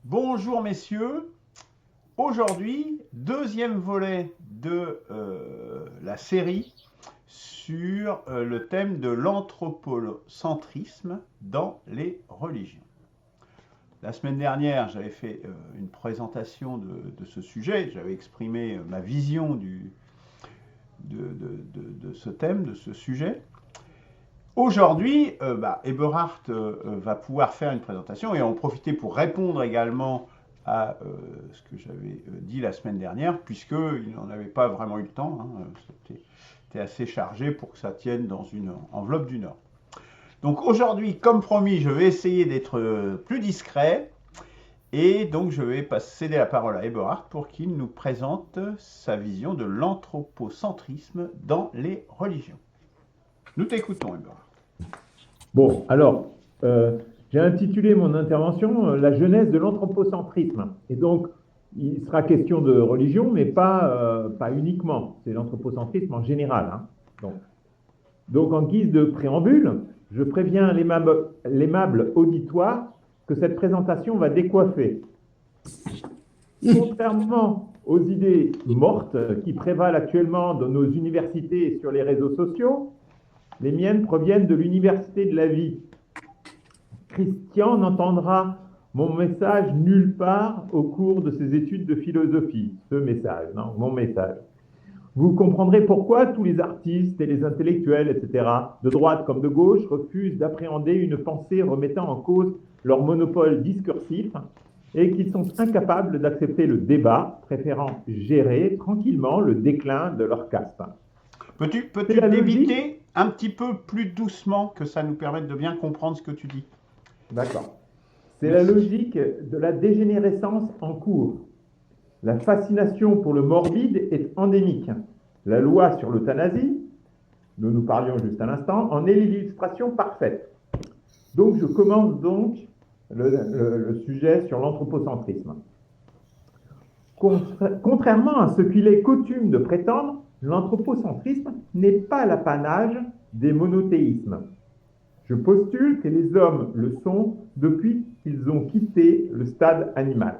Bonjour messieurs, aujourd'hui deuxième volet de la série sur le thème de l'anthropocentrisme dans les religions. La semaine dernière j'avais fait une présentation de ce sujet, j'avais exprimé ma vision de ce thème, de ce sujet. Aujourd'hui, Eberhard va pouvoir faire une présentation et en profiter pour répondre également à ce que j'avais dit la semaine dernière, puisqu'il n'en avait pas vraiment eu le temps. C'était assez chargé pour que ça tienne dans une enveloppe d'une heure. Donc aujourd'hui, comme promis, je vais essayer d'être plus discret et donc je vais céder la parole à Eberhard pour qu'il nous présente sa vision de l'anthropocentrisme dans les religions. Nous t'écoutons, Eberhard. Bon, alors, j'ai intitulé mon intervention La genèse de l'anthropocentrisme. Et donc, il sera question de religion, mais pas uniquement. C'est l'anthropocentrisme en général, hein. Donc, en guise de préambule, je préviens l'aimable auditoire que cette présentation va décoiffer. Contrairement aux idées mortes qui prévalent actuellement dans nos universités et sur les réseaux sociaux, les miennes proviennent de l'université de la vie. Christian n'entendra mon message nulle part au cours de ses études de philosophie. Ce message, non, mon message. Vous comprendrez pourquoi tous les artistes et les intellectuels, etc., de droite comme de gauche, refusent d'appréhender une pensée remettant en cause leur monopole discursif et qu'ils sont incapables d'accepter le débat, préférant gérer tranquillement le déclin de leur caste. Peux-tu débiter un petit peu plus doucement que ça nous permette de bien comprendre ce que tu dis? D'accord. C'est la logique de la dégénérescence en cours. La fascination pour le morbide est endémique. La loi sur l'euthanasie, dont nous parlions juste à l'instant, en est l'illustration parfaite. Donc je commence donc le sujet sur l'anthropocentrisme. Contrairement à ce qu'il est coutume de prétendre, l'anthropocentrisme n'est pas l'apanage des monothéismes. Je postule que les hommes le sont depuis qu'ils ont quitté le stade animal.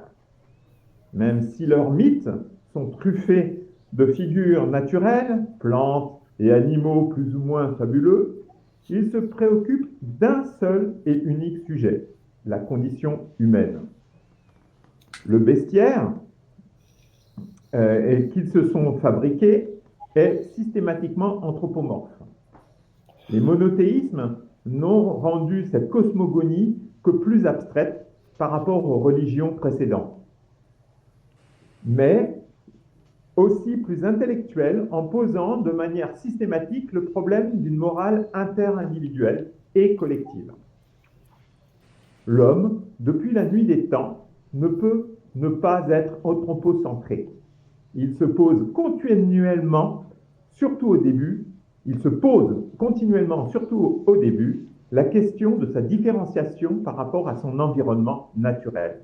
Même si leurs mythes sont truffés de figures naturelles, plantes et animaux plus ou moins fabuleux, ils se préoccupent d'un seul et unique sujet, la condition humaine. Le bestiaire qu'ils se sont fabriqués est systématiquement anthropomorphe. Les monothéismes n'ont rendu cette cosmogonie que plus abstraite par rapport aux religions précédentes, mais aussi plus intellectuelle en posant de manière systématique le problème d'une morale interindividuelle et collective. L'homme, depuis la nuit des temps, ne peut ne pas être anthropocentré. Il se pose continuellement, surtout au début, la question de sa différenciation par rapport à son environnement naturel.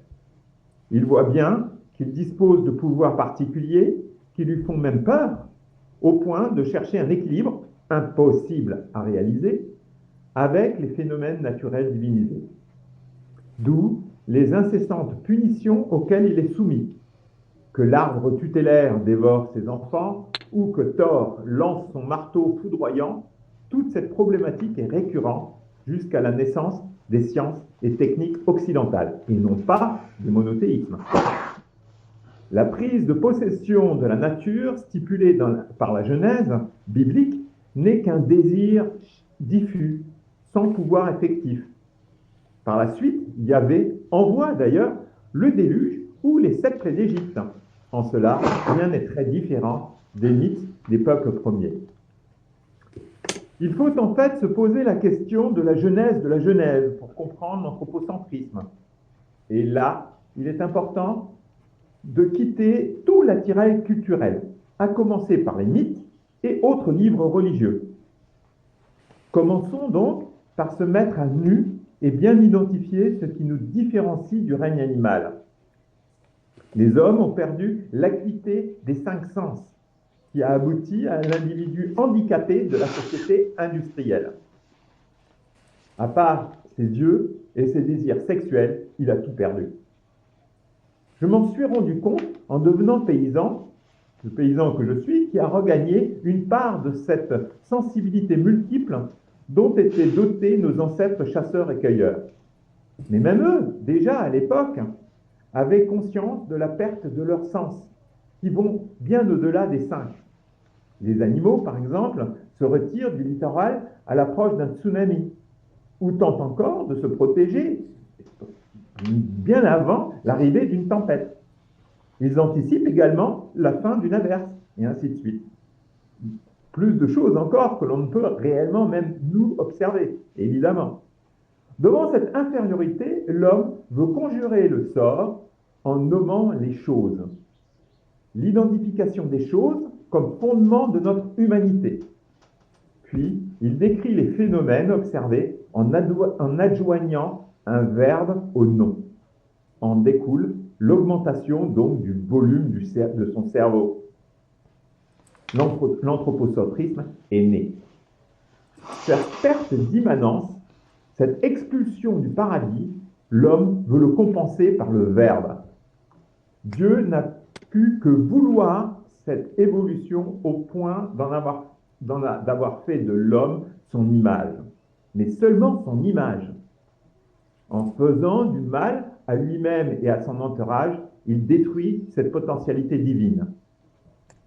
Il voit bien qu'il dispose de pouvoirs particuliers qui lui font même peur, au point de chercher un équilibre impossible à réaliser avec les phénomènes naturels divinisés. D'où les incessantes punitions auxquelles il est soumis. Que l'arbre tutélaire dévore ses enfants ou que Thor lance son marteau foudroyant, toute cette problématique est récurrente jusqu'à la naissance des sciences et techniques occidentales, et non pas du monothéisme. La prise de possession de la nature stipulée par la Genèse biblique n'est qu'un désir diffus, sans pouvoir effectif. Par la suite, Yahvé envoie d'ailleurs le déluge ou les 7 plaies d'Égypte. En cela, rien n'est très différent des mythes des peuples premiers. Il faut en fait se poser la question de la Genèse pour comprendre l'anthropocentrisme. Et là, il est important de quitter tout l'attirail culturel, à commencer par les mythes et autres livres religieux. Commençons donc par se mettre à nu et bien identifier ce qui nous différencie du règne animal. Les hommes ont perdu l'acuité des 5 sens, qui a abouti à l'individu handicapé de la société industrielle. À part ses yeux et ses désirs sexuels, il a tout perdu. Je m'en suis rendu compte en devenant paysan, le paysan que je suis, qui a regagné une part de cette sensibilité multiple dont étaient dotés nos ancêtres chasseurs et cueilleurs. Mais même eux, déjà à l'époque, avaient conscience de la perte de leurs sens, qui vont bien au-delà des cinq. Les animaux, par exemple, se retirent du littoral à l'approche d'un tsunami, ou tentent encore de se protéger bien avant l'arrivée d'une tempête. Ils anticipent également la fin d'une averse, et ainsi de suite. Plus de choses encore que l'on ne peut réellement même nous observer, évidemment. Devant cette infériorité, l'homme veut conjurer le sort en nommant les choses. L'identification des choses comme fondement de notre humanité. Puis, il décrit les phénomènes observés en adjoignant un verbe au nom. En découle l'augmentation donc du volume de son cerveau. L'anthropocentrisme est né. Cette perte d'immanence, cette expulsion du paradis, l'homme veut le compenser par le verbe. Dieu n'a pu que vouloir cette évolution au point d'avoir fait de l'homme son image, mais seulement son image. En faisant du mal à lui-même et à son entourage, il détruit cette potentialité divine.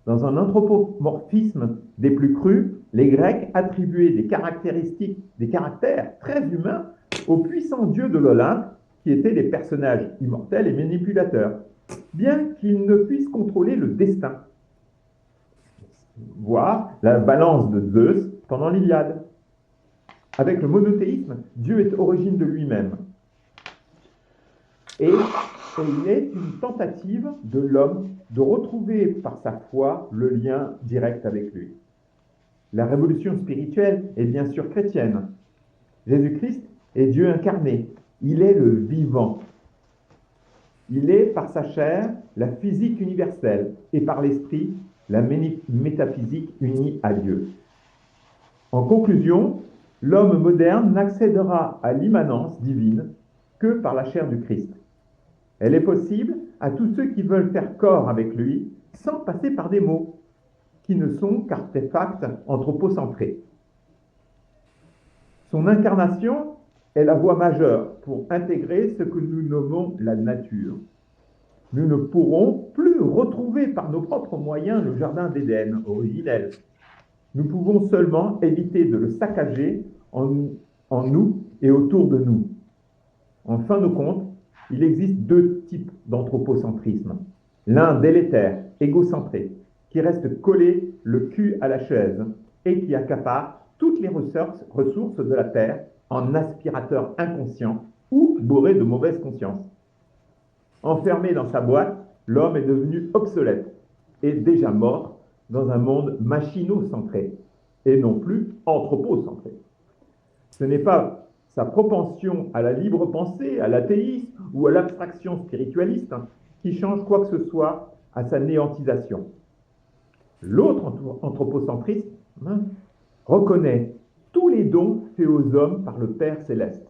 Dans un anthropomorphisme des plus crus, les Grecs attribuaient des caractères très humains aux puissants dieux de l'Olympe, qui étaient des personnages immortels et manipulateurs, bien qu'ils ne puissent contrôler le destin. Voir la balance de Zeus pendant l'Iliade. Avec le monothéisme, Dieu est origine de lui-même. Et il est une tentative de l'homme de retrouver par sa foi le lien direct avec lui. La révolution spirituelle est bien sûr chrétienne. Jésus-Christ est Dieu incarné. Il est le vivant. Il est par sa chair la physique universelle et par l'esprit la métaphysique unie à Dieu. En conclusion, l'homme moderne n'accédera à l'immanence divine que par la chair du Christ. Elle est possible à tous ceux qui veulent faire corps avec lui sans passer par des mots qui ne sont qu'artefacts anthropocentrés. Son incarnation est la voie majeure pour intégrer ce que nous nommons la nature. Nous ne pourrons plus retrouver par nos propres moyens le jardin d'Éden originel. Nous pouvons seulement éviter de le saccager en nous et autour de nous. En fin de compte, il existe deux types d'anthropocentrisme. L'un délétère, égocentré, qui reste collé le cul à la chaise et qui accapare toutes les ressources de la terre en aspirateur inconscient ou bourré de mauvaise conscience. Enfermé dans sa boîte, l'homme est devenu obsolète et déjà mort dans un monde machino-centré et non plus anthropocentré. Ce n'est pas sa propension à la libre pensée, à l'athéisme ou à l'abstraction spiritualiste qui change quoi que ce soit à sa néantisation. L'autre anthropocentrisme reconnaît tous les dons faits aux hommes par le Père Céleste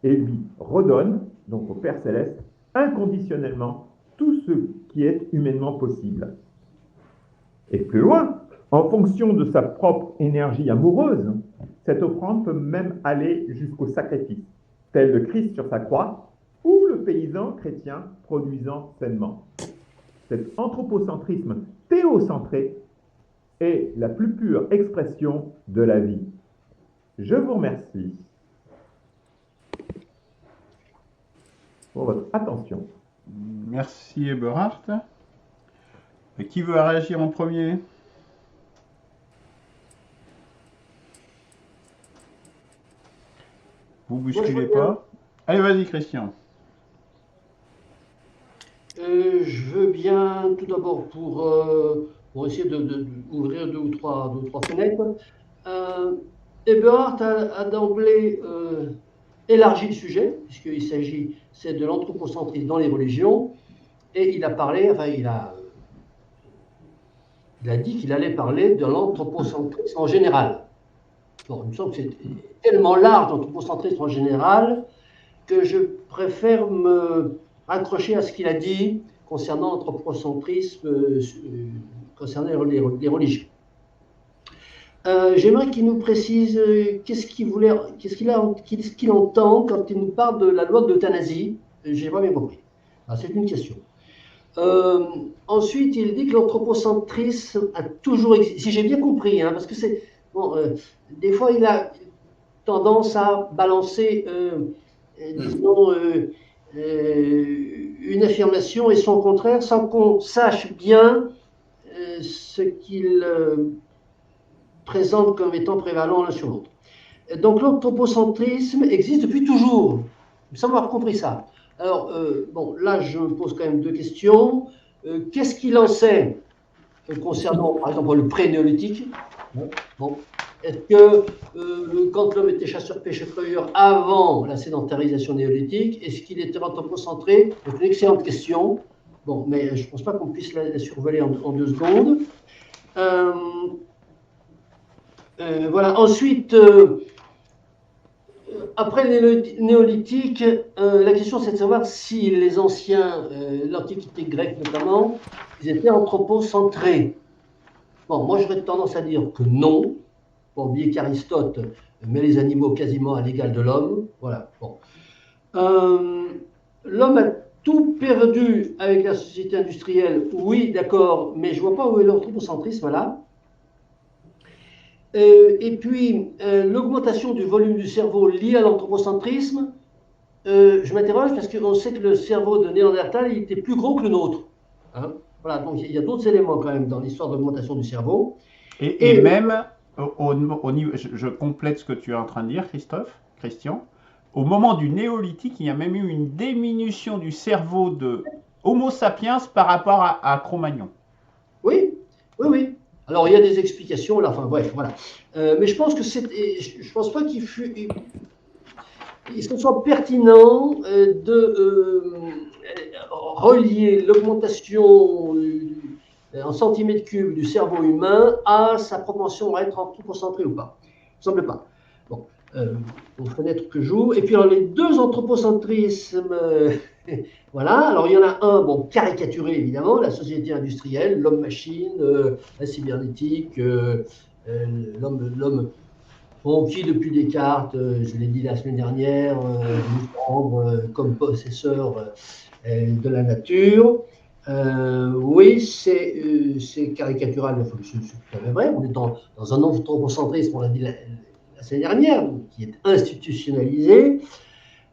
et lui redonne, donc au Père Céleste, inconditionnellement tout ce qui est humainement possible. Et plus loin, en fonction de sa propre énergie amoureuse, cette offrande peut même aller jusqu'au sacrifice, tel le Christ sur sa croix ou le paysan chrétien produisant sainement. Cet anthropocentrisme théocentré est la plus pure expression de la vie. Je vous remercie pour votre attention. Merci Eberhard. Et qui veut réagir en premier? Vous ne bousculez pas. Allez, vas-y Christian. Je veux bien, tout d'abord, pour essayer d'ouvrir deux ou trois fenêtres. Eberhard a d'emblée élargi le sujet, puisqu'il s'agit, c'est de l'anthropocentrisme dans les religions, et il a parlé, enfin il a dit qu'il allait parler de l'anthropocentrisme en général. Bon, il me semble que c'est tellement large l'anthropocentrisme en général que je préfère me raccrocher à ce qu'il a dit concernant l'anthropocentrisme concernant les religions. J'aimerais qu'il nous précise qu'est-ce qu'il entend quand il nous parle de la loi de l'euthanasie. J'ai pas bien compris. C'est une question. Ensuite, il dit que l'anthropocentrisme a toujours existé. Si j'ai bien compris, hein, parce que c'est bon, des fois il a tendance à balancer, disons, une affirmation et son contraire sans qu'on sache bien ce qu'il présente comme étant prévalent l'un sur l'autre. Donc l'anthropocentrisme existe depuis toujours. Il me semble avoir compris ça. Alors, bon, là, je me pose quand même deux questions. Qu'est-ce qu'il en sait concernant, par exemple, le pré-néolithique? Bon. Est-ce que quand l'homme était chasseur-pêcheur avant la sédentarisation néolithique, est-ce qu'il était anthropocentré? C'est une excellente question. Bon, mais je ne pense pas qu'on puisse la survoler en 2 secondes. Voilà. Ensuite, après le néolithique, la question c'est de savoir si les anciens, l'Antiquité grecque notamment, ils étaient anthropocentrés. Bon, moi j'aurais tendance à dire que non, pour oublier qu'Aristote met les animaux quasiment à l'égal de l'homme. Voilà. Bon. L'homme a tout perdu avec la société industrielle, oui, d'accord, mais je ne vois pas où est l'anthropocentrisme là. Et puis, l'augmentation du volume du cerveau liée à l'anthropocentrisme, je m'interroge parce qu'on sait que le cerveau de Néandertal il était plus gros que le nôtre. Hein, voilà, donc il y a d'autres éléments quand même dans l'histoire d'augmentation du cerveau. Et même, au niveau, je complète ce que tu es en train de dire, Christian, au moment du néolithique, il y a même eu une diminution du cerveau de Homo sapiens par rapport à Cro-Magnon. Oui, oui, oui. Alors, il y a des explications, là, enfin, bref, voilà. Mais je pense que je pense pas qu'il soit pertinent de relier l'augmentation en centimètres cubes du cerveau humain à sa propension à être anthropocentré ou pas. Il ne semble pas. Bon, aux fenêtres que j'ouvre. Et puis, alors, les deux anthropocentrismes, voilà. Alors, il y en a un, bon, caricaturé, évidemment, la société industrielle, l'homme-machine, la cybernétique, l'homme bon, qui, depuis Descartes, je l'ai dit la semaine dernière, nous prendre comme possesseur de la nature. Oui, c'est caricatural, c'est tout à fait vrai. On est dans un anthropocentrisme, on l'a dit la semaine dernière, qui est institutionnalisé.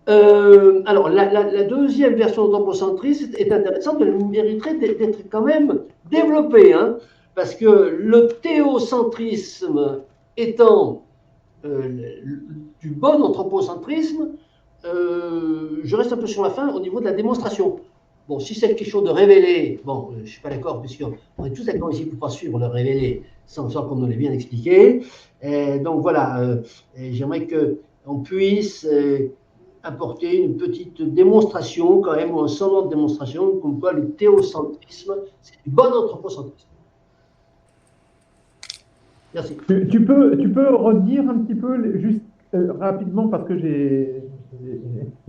Alors, la deuxième version de l'anthropocentrisme est intéressante, elle mériterait d'être quand même développée, hein, parce que le théocentrisme étant du bon anthropocentrisme, je reste un peu sur la fin au niveau de la démonstration. Bon, si c'est quelque chose de révélé, bon, je ne suis pas d'accord, puisqu'on est tous d'accord ici pour ne pas suivre le révélé sans qu'on nous l'ait bien expliqué. Donc voilà, j'aimerais qu'on puisse apporter une petite démonstration, quand même, ou un semblant de démonstration, comme quoi le théocentrisme, c'est du bon anthropocentrisme. Merci. Tu peux redire un petit peu, juste rapidement, parce que j'ai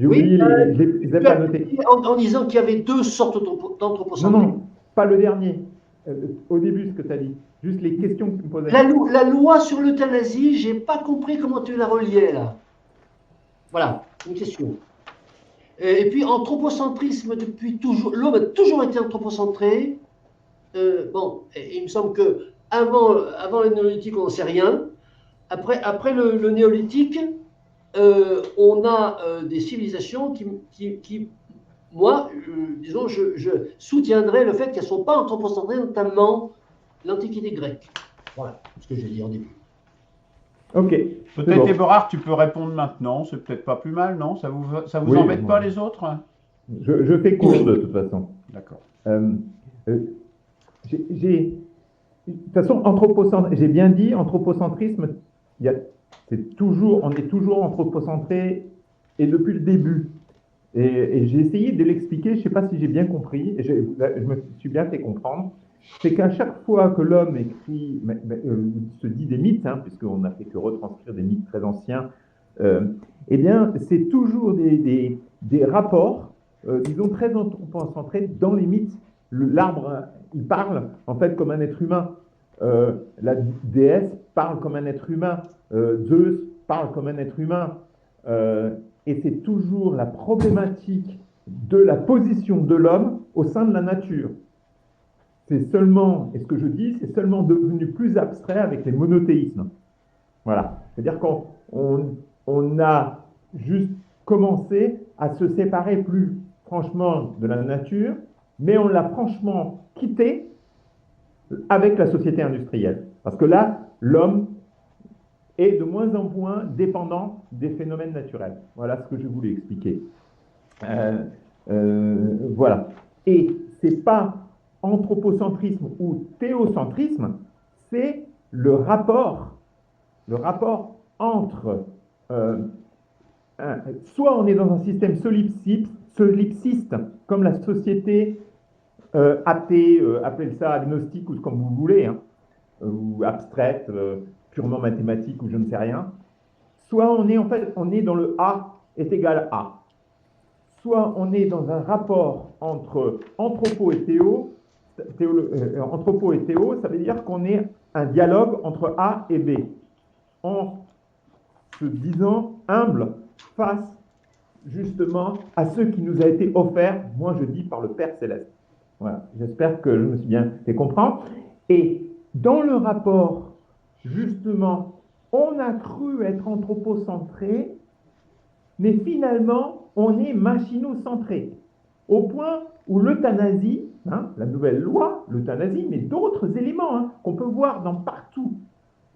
oublié, je ne les ai pas notés. En disant qu'il y avait 2 sortes d'anthropocentrisme. Non, pas le dernier. Au début, ce que tu as dit. Juste les questions que tu me posais. La loi sur l'euthanasie, je n'ai pas compris comment tu la reliais, là. Voilà, une question. Et puis, anthropocentrisme depuis toujours. L'homme a toujours été anthropocentré. Bon, il me semble que avant le néolithique, on n'en sait rien. Après le néolithique, on a des civilisations qui moi, disons, je soutiendrai le fait qu'elles ne sont pas anthropocentrées, notamment l'Antiquité grecque. Voilà ce que j'ai dit en début. Ok. Peut-être, Eberhard, tu peux répondre maintenant. C'est peut-être pas plus mal, non? Ça vous embête pas, les autres? Je fais court, de toute façon. D'accord. De toute façon, j'ai bien dit, anthropocentrisme, on est toujours anthropocentré, et depuis le début. Et j'ai essayé de l'expliquer, je ne sais pas si j'ai bien compris, et je me suis bien fait comprendre. C'est qu'à chaque fois que l'homme écrit, se dit des mythes, hein, puisqu'on n'a fait que retranscrire des mythes très anciens, eh bien, c'est toujours des rapports disons, très anthropocentrée dans les mythes. L'arbre, il parle en fait comme un être humain. La déesse parle comme un être humain. Zeus parle comme un être humain. Et c'est toujours la problématique de la position de l'homme au sein de la nature. C'est seulement, et ce que je dis, c'est seulement devenu plus abstrait avec les monothéismes. Voilà. C'est-à-dire qu'on a juste commencé à se séparer plus franchement de la nature, mais on l'a franchement quitté avec la société industrielle. Parce que là, l'homme est de moins en moins dépendant des phénomènes naturels. Voilà ce que je voulais expliquer. Voilà. Et c'est pas anthropocentrisme ou théocentrisme, c'est le rapport entre soit on est dans un système solipsiste, comme la société athée, appelez ça agnostique ou comme vous voulez, hein, ou abstraite, purement mathématique ou je ne sais rien, soit on est dans le A est égal à A, soit on est dans un rapport entre anthropo et théo, ça veut dire qu'on est un dialogue entre A et B, en se disant humble face justement à ce qui nous a été offert, moi je dis par le Père Céleste. Voilà, j'espère que je me suis bien fait comprendre. Et dans le rapport, justement, on a cru être anthropocentré, mais finalement, on est machinocentré. Au point où l'euthanasie, hein, la nouvelle loi, l'euthanasie, mais d'autres éléments hein, qu'on peut voir dans partout,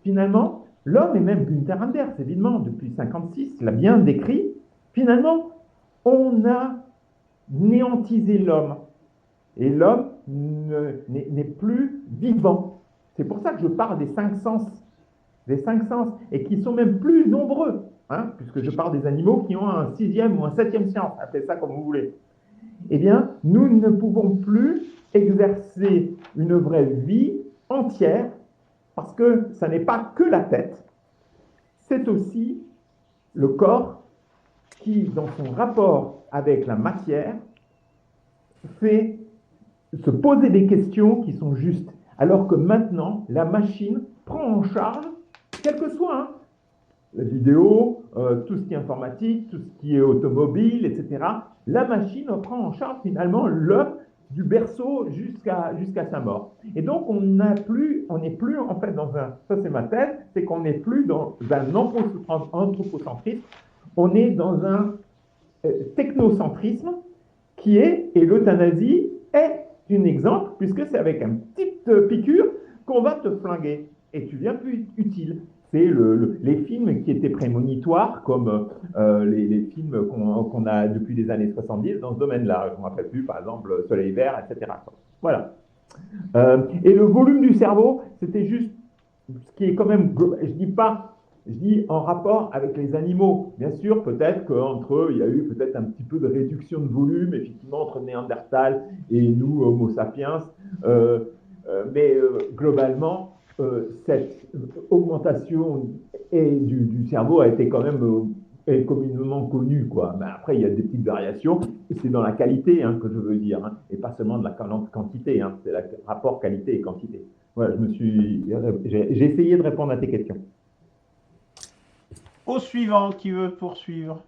finalement, l'homme, et même Günther Anders, évidemment, depuis 1956, l'a bien décrit, finalement, on a néantisé l'homme. Et l'homme n'est plus vivant. C'est pour ça que je parle des cinq sens, et qui sont même plus nombreux, hein, puisque je parle des animaux qui ont un sixième ou un septième sens, appelez ça comme vous voulez. Eh bien, nous ne pouvons plus exercer une vraie vie entière, parce que ça n'est pas que la tête, c'est aussi le corps qui, dans son rapport avec la matière, fait se poser des questions qui sont justes. Alors que maintenant, la machine prend en charge, quel que soit, hein, la vidéo, tout ce qui est informatique, tout ce qui est automobile, etc. La machine prend en charge finalement l'homme du berceau jusqu'à sa mort. Et donc, on n'est plus en fait dans un, ça c'est ma thèse, c'est qu'on n'est plus dans un anthropocentrisme, on est dans un technocentrisme et l'euthanasie est un exemple, puisque c'est avec une petite piqûre qu'on va te flinguer et tu deviens plus utile. C'est les films qui étaient prémonitoires, comme les films qu'on a depuis les années 70 dans ce domaine-là. Je ne me rappelle plus, par exemple, Soleil vert, etc. Voilà. Et le volume du cerveau, c'était juste ce qui est quand même, je dis en rapport avec les animaux. Bien sûr, peut-être qu'entre eux, il y a eu peut-être un petit peu de réduction de volume, effectivement, entre Néandertal et nous, Homo sapiens. Mais globalement, cette augmentation du cerveau a été quand même communément connue, quoi. Mais après, il y a des petites variations, et c'est dans la qualité hein, que je veux dire, hein, et pas seulement de la quantité, hein, c'est le rapport qualité et quantité. Voilà, j'ai essayé de répondre à tes questions. Au suivant, qui veut poursuivre?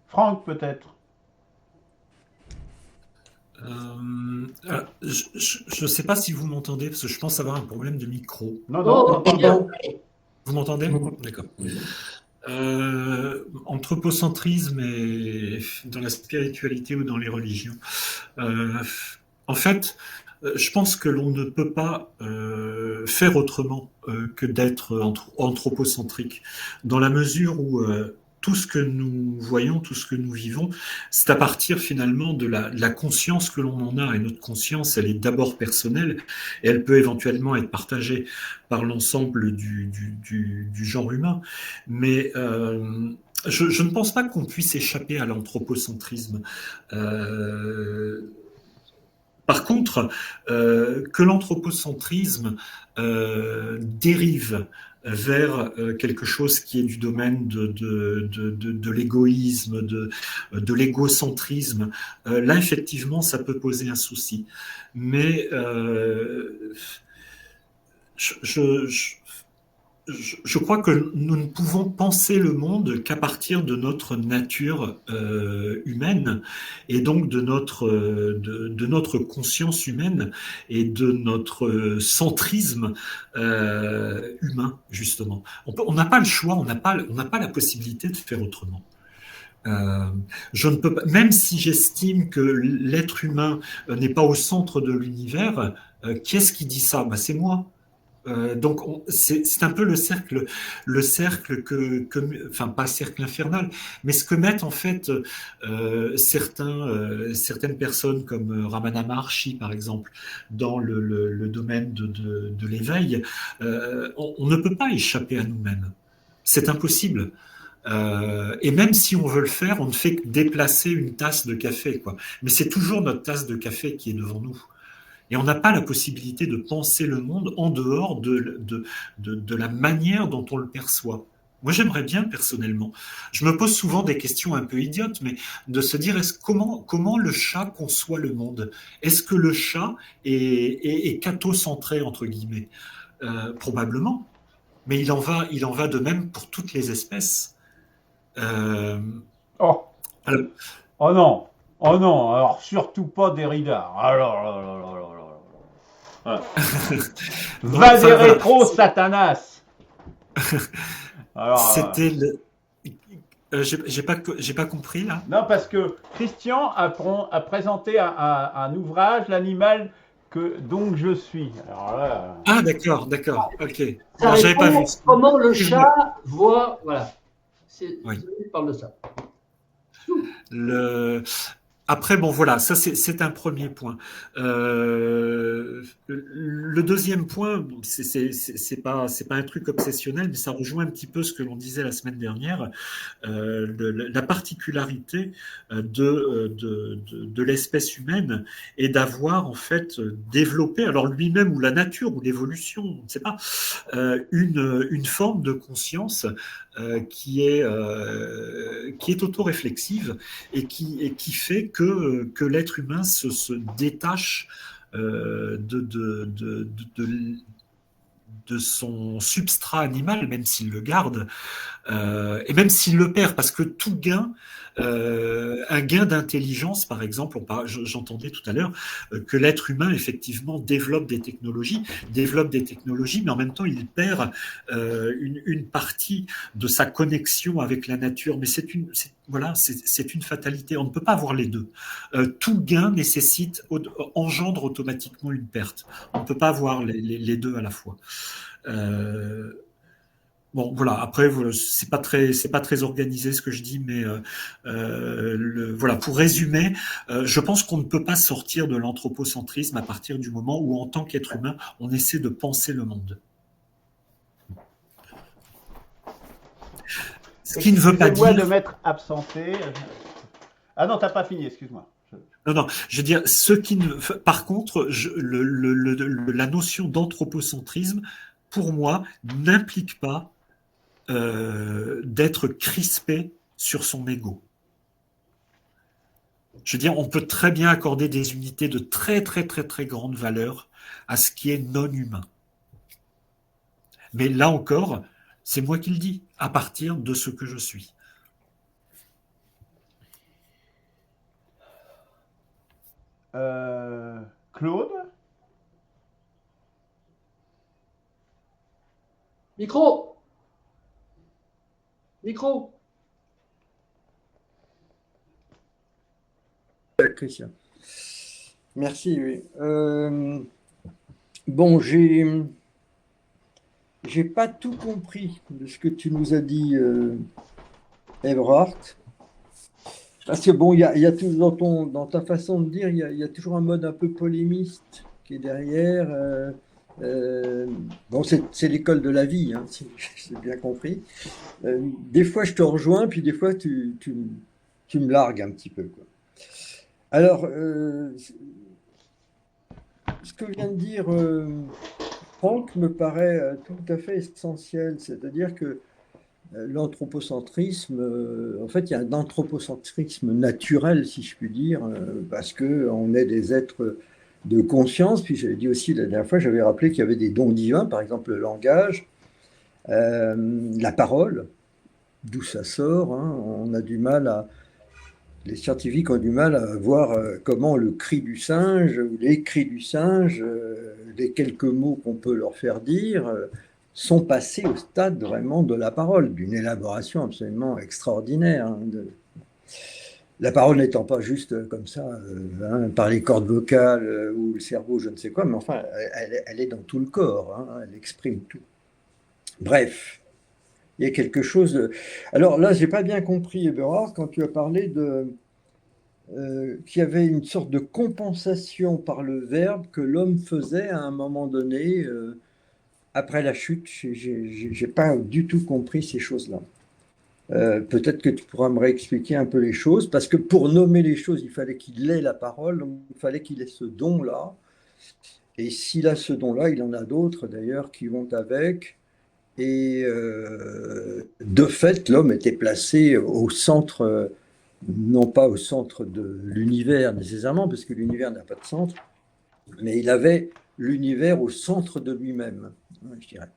Franck, peut-être. Je ne sais pas si vous m'entendez, parce que je pense avoir un problème de micro. Non, non. Vous m'entendez? D'accord. Anthropocentrisme et dans la spiritualité ou dans les religions. En fait, je pense que l'on ne peut pas faire autrement que d'être anthropocentrique, dans la mesure où tout ce que nous voyons, tout ce que nous vivons, c'est à partir finalement de la conscience que l'on en a. Et notre conscience, elle est d'abord personnelle et elle peut éventuellement être partagée par l'ensemble du genre humain. Mais je ne pense pas qu'on puisse échapper à l'anthropocentrisme. Par contre, contre, que l'anthropocentrisme dérive vers quelque chose qui est du domaine de l'égoïsme, de l'égocentrisme, là, effectivement, ça peut poser un souci. Mais je crois que nous ne pouvons penser le monde qu'à partir de notre nature humaine et donc de notre conscience humaine et de notre centrisme humain, justement. On n'a pas le choix, on n'a pas la possibilité de faire autrement. Je ne peux pas, même si j'estime que l'être humain n'est pas au centre de l'univers, qui est-ce qui dit ça? Ben, c'est moi. Donc c'est un peu le cercle enfin pas cercle infernal, mais ce que mettent en fait certaines personnes comme Ramana Maharshi par exemple dans le domaine de l'éveil. On ne peut pas échapper à nous-mêmes, c'est impossible. Et même si on veut le faire, on ne fait que déplacer une tasse de café, quoi. Mais c'est toujours notre tasse de café qui est devant nous. Et on n'a pas la possibilité de penser le monde en dehors de la manière dont on le perçoit. Moi, j'aimerais bien, personnellement, je me pose souvent des questions un peu idiotes, mais de se dire comment le chat conçoit le monde? Est-ce que le chat est cathocentré, entre guillemets? Probablement. Mais il en va de même pour toutes les espèces. Oh, Alors, oh non, oh non, alors surtout pas Derrida. Alors, là, là, là, là, là. Voilà. non, Va enfin, des voilà. rétros, Satanas. Alors, C'était le. J'ai pas compris là. non, parce que Christian a présenté un ouvrage, L'animal que donc je suis. Alors là, Ah d'accord, ok. Ça Alors j'avais pas répond vu. comment le Excuse-moi. chat voit. Voilà. Oui. Je parle de ça. Le... Après, bon, voilà, ça c'est un premier point. Le deuxième point, c'est pas un truc obsessionnel, mais ça rejoint un petit peu ce que l'on disait la semaine dernière. La particularité de l'espèce humaine est d'avoir en fait développé, alors lui-même ou la nature ou l'évolution, on ne sait pas, une forme de conscience qui est autoréflexive et qui fait que l'être humain se détache de son substrat animal, même s'il le garde, et même s'il le perd, parce que tout gain, un gain d'intelligence, par exemple, j'entendais tout à l'heure que l'être humain, effectivement, développe des technologies, mais en même temps, il perd une partie de sa connexion avec la nature. Mais c'est une fatalité. On ne peut pas avoir les deux. Tout gain engendre automatiquement une perte. On ne peut pas avoir les deux à la fois. Bon, voilà. Après, c'est pas très organisé ce que je dis, mais voilà. Pour résumer, je pense qu'on ne peut pas sortir de l'anthropocentrisme à partir du moment où, en tant qu'être humain, on essaie de penser le monde. Ce qui ne veut pas dire. de m'être absenté. Ah non, t'as pas fini. Excuse-moi. Non, je veux dire, par contre, la notion d'anthropocentrisme, pour moi, n'implique pas d'être crispé sur son ego. Je veux dire, on peut très bien accorder des unités de très, très, très, très grande valeur à ce qui est non humain. Mais là encore, c'est moi qui le dis, à partir de ce que je suis. Claude? Micro. Christian. Merci, oui. Bon, j'ai pas tout compris de ce que tu nous as dit, Eberhard. Parce que bon, il y a tout dans ta façon de dire, il y a toujours un mode un peu polémiste qui est derrière. Bon, c'est l'école de la vie, hein, si j'ai bien compris. Des fois, je te rejoins, puis des fois, tu me largues un petit peu, quoi. Alors, ce que vient de dire Franck me paraît tout à fait essentiel, c'est-à-dire que l'anthropocentrisme, en fait, il y a un anthropocentrisme naturel, si je puis dire, parce qu'on est des êtres de conscience. Puis j'avais dit aussi la dernière fois, j'avais rappelé qu'il y avait des dons divins, par exemple le langage, la parole, d'où ça sort. Hein. On a du mal à. Les scientifiques ont du mal à voir comment le cri du singe, ou les cris du singe, les quelques mots qu'on peut leur faire dire, sont passés au stade vraiment de la parole, d'une élaboration absolument extraordinaire. Hein, la parole n'étant pas juste comme ça, hein, par les cordes vocales ou le cerveau, je ne sais quoi, mais enfin, elle est dans tout le corps, hein, elle exprime tout. Bref, il y a quelque chose de... Alors là, j'ai pas bien compris, Eberhard, quand tu as parlé qu'il y avait une sorte de compensation par le verbe que l'homme faisait à un moment donné après la chute. J'ai pas du tout compris ces choses-là. Peut-être que tu pourras me réexpliquer un peu les choses, parce que pour nommer les choses, il fallait qu'il ait la parole, donc il fallait qu'il ait ce don-là. Et s'il a ce don-là, il en a d'autres d'ailleurs qui vont avec. Et de fait, l'homme était placé au centre, non pas au centre de l'univers nécessairement, parce que l'univers n'a pas de centre, mais il avait l'univers au centre de lui-même, je dirais.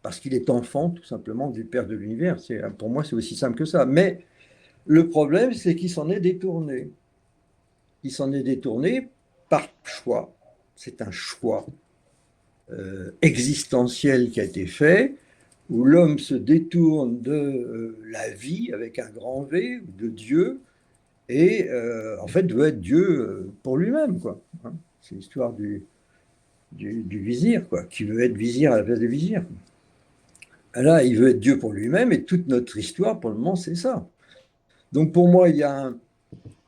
Parce qu'il est enfant, tout simplement, du Père de l'univers. Pour moi, c'est aussi simple que ça. Mais le problème, c'est qu'il s'en est détourné. Il s'en est détourné par choix. C'est un choix existentiel qui a été fait, où l'homme se détourne de la vie avec un grand V, de Dieu, et en fait veut être Dieu pour lui-même, quoi. Hein, c'est l'histoire du vizir, quoi, qui veut être vizir à la place de vizir. Là, il veut être Dieu pour lui-même, et toute notre histoire, pour le moment, c'est ça. Donc pour moi, il y a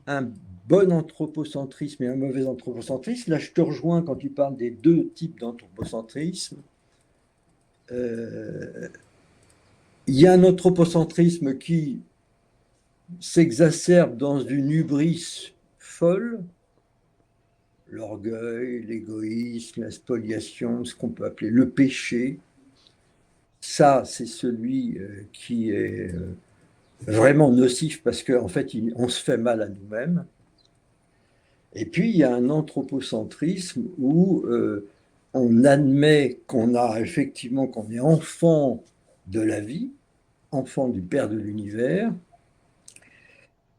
un bon anthropocentrisme et un mauvais anthropocentrisme. Là, je te rejoins quand tu parles des deux types d'anthropocentrisme. Il y a un anthropocentrisme qui s'exacerbe dans une hubris folle, l'orgueil, l'égoïsme, la spoliation, ce qu'on peut appeler le péché. Ça, c'est celui qui est vraiment nocif parce qu'en fait, on se fait mal à nous-mêmes. Et puis, il y a un anthropocentrisme où on admet qu'on est enfant de la vie, enfant du Père de l'univers,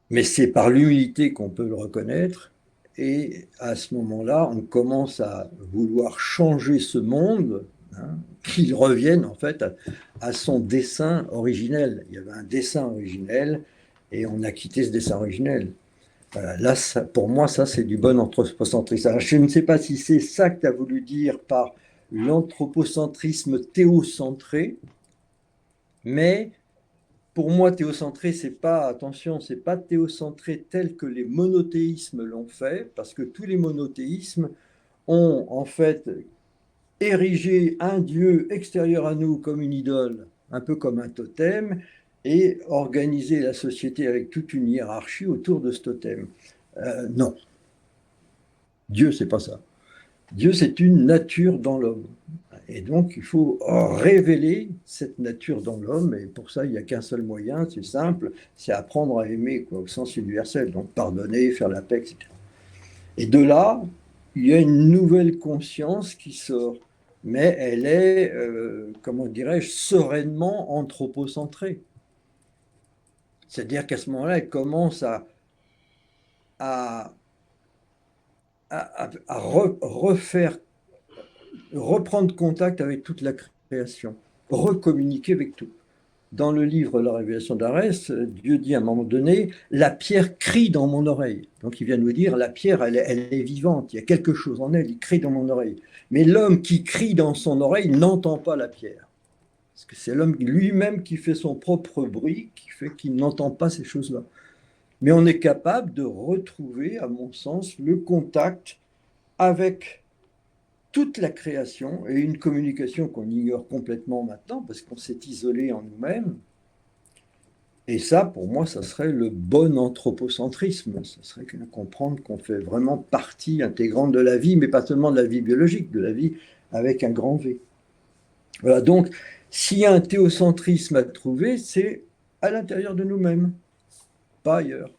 mais c'est par l'humilité qu'on peut le reconnaître. Et à ce moment-là, on commence à vouloir changer ce monde, hein, qu'il revienne en fait à son dessein originel. Il y avait un dessein originel et on a quitté ce dessein originel. Voilà, là, pour moi, ça, c'est du bon anthropocentrisme. Alors, je ne sais pas si c'est ça que tu as voulu dire par l'anthropocentrisme théocentré, mais pour moi, théocentré, c'est pas, attention, c'est pas théocentré tel que les monothéismes l'ont fait, parce que tous les monothéismes ont en fait érigé un Dieu extérieur à nous comme une idole, un peu comme un totem, et organisé la société avec toute une hiérarchie autour de ce totem. Non, Dieu, c'est pas ça. Dieu, c'est une nature dans l'homme. Et donc, il faut révéler cette nature dans l'homme. Et pour ça, il n'y a qu'un seul moyen, c'est simple, c'est apprendre à aimer, quoi, au sens universel. Donc, pardonner, faire la paix, etc. Et de là, il y a une nouvelle conscience qui sort. Mais elle est, comment dirais-je, sereinement anthropocentrée. C'est-à-dire qu'à ce moment-là, elle commence à reprendre contact avec toute la création, recommuniquer avec tout. Dans le livre La Révélation d'Arès, Dieu dit à un moment donné, la pierre crie dans mon oreille. Donc il vient nous dire, la pierre, elle est vivante, il y a quelque chose en elle, il crie dans mon oreille. Mais l'homme qui crie dans son oreille n'entend pas la pierre. Parce que c'est l'homme lui-même qui fait son propre bruit, qui fait qu'il n'entend pas ces choses-là. Mais on est capable de retrouver, à mon sens, le contact avec toute la création et une communication qu'on ignore complètement maintenant parce qu'on s'est isolé en nous-mêmes. Et ça, pour moi, ça serait le bon anthropocentrisme. Ça serait comprendre qu'on fait vraiment partie intégrante de la vie, mais pas seulement de la vie biologique, de la vie avec un grand V. Voilà, donc, s'il y a un théocentrisme à trouver, c'est à l'intérieur de nous-mêmes, pas ailleurs.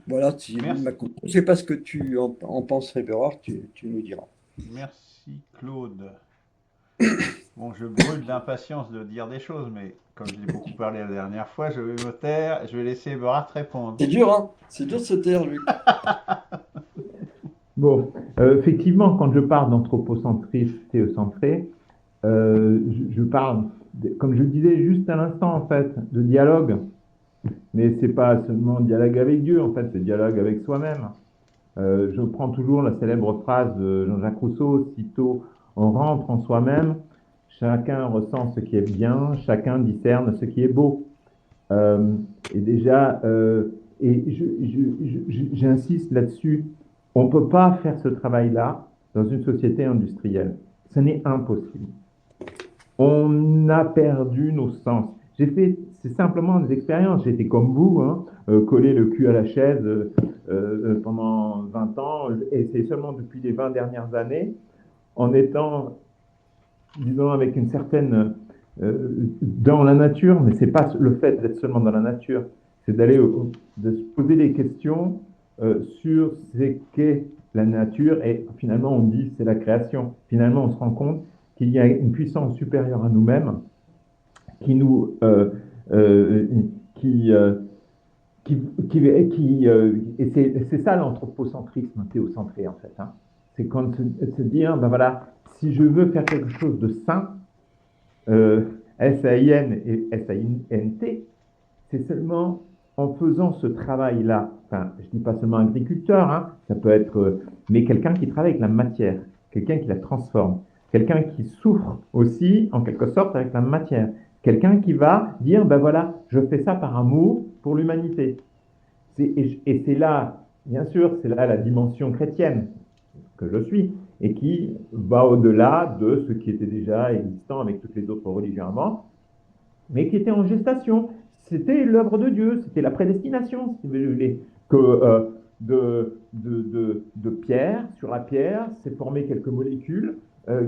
Voilà, Merci, je ne sais pas ce que tu en penses, Eberhard, tu nous diras. merci Claude. Bon, je brûle d'impatience de dire des choses, mais comme j'ai beaucoup parlé la dernière fois, je vais me taire, je vais laisser Eberhard répondre. C'est dur, hein? C'est dur de se taire, Luc. Bon, effectivement, quand je parle d'anthropocentrisme théocentré, je parle, comme je le disais juste à l'instant, en fait, de dialogue. Mais c'est pas seulement dialogue avec Dieu, en fait, c'est dialogue avec soi-même. Je prends toujours la célèbre phrase de Jean-Jacques Rousseau, sitôt on rentre en soi-même, chacun ressent ce qui est bien, chacun discerne ce qui est beau. Euh, et déjà, et j'insiste là-dessus, on ne peut pas faire ce travail-là dans une société industrielle. Ce n'est impossible. On a perdu nos sens. J'ai fait, c'est simplement des expériences. J'étais comme vous, hein, collé le cul à la chaise pendant 20 ans, et c'est seulement depuis les 20 dernières années, en étant, disons, avec une certaine dans la nature, mais c'est pas le fait d'être seulement dans la nature, c'est de se poser des questions sur ce qu'est la nature, et finalement on dit c'est la création. Finalement on se rend compte qu'il y a une puissance supérieure à nous-mêmes qui nous euh, qui, euh, et c'est ça l'anthropocentrisme théocentré en fait. Hein. C'est quand se dire, ben voilà, si je veux faire quelque chose de sain, S-A-I-N et S-A-I-N-T, c'est seulement en faisant ce travail-là, enfin, je ne dis pas seulement agriculteur, hein, ça peut être, mais quelqu'un qui travaille avec la matière, quelqu'un qui la transforme, quelqu'un qui souffre aussi, en quelque sorte, avec la matière, quelqu'un qui va dire, ben voilà, je fais ça par amour pour l'humanité. Et c'est là, bien sûr, c'est là la dimension chrétienne que je suis, et qui va au-delà de ce qui était déjà existant avec toutes les autres religions avant, mais qui était en gestation. C'était l'œuvre de Dieu, c'était la prédestination, si vous voulez, que de pierre, sur la pierre, s'est formé quelques molécules,